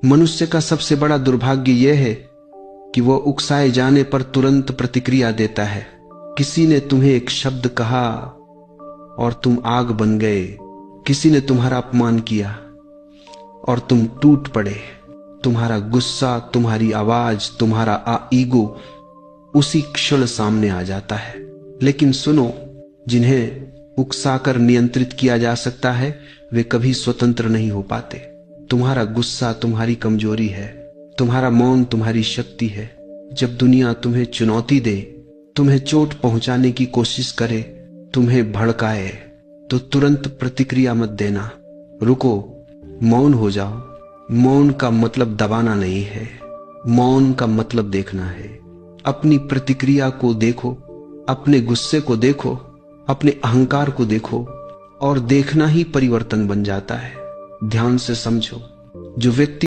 मनुष्य का सबसे बड़ा दुर्भाग्य यह है कि वह उकसाए जाने पर तुरंत प्रतिक्रिया देता है। किसी ने तुम्हें एक शब्द कहा और तुम आग बन गए, किसी ने तुम्हारा अपमान किया और तुम टूट पड़े। तुम्हारा गुस्सा, तुम्हारी आवाज, तुम्हारा ईगो उसी क्षण सामने आ जाता है। लेकिन सुनो, जिन्हें उकसाकर नियंत्रित किया जा सकता है वे कभी स्वतंत्र नहीं हो पाते। तुम्हारा गुस्सा तुम्हारी कमजोरी है, तुम्हारा मौन तुम्हारी शक्ति है। जब दुनिया तुम्हें चुनौती दे, तुम्हें चोट पहुंचाने की कोशिश करे, तुम्हें भड़काए, तो तुरंत प्रतिक्रिया मत देना। रुको, मौन हो जाओ। मौन का मतलब दबाना नहीं है, मौन का मतलब देखना है। अपनी प्रतिक्रिया को देखो, अपने गुस्से को देखो, अपने अहंकार को देखो और देखना ही परिवर्तन बन जाता है। ध्यान से समझो, जो व्यक्ति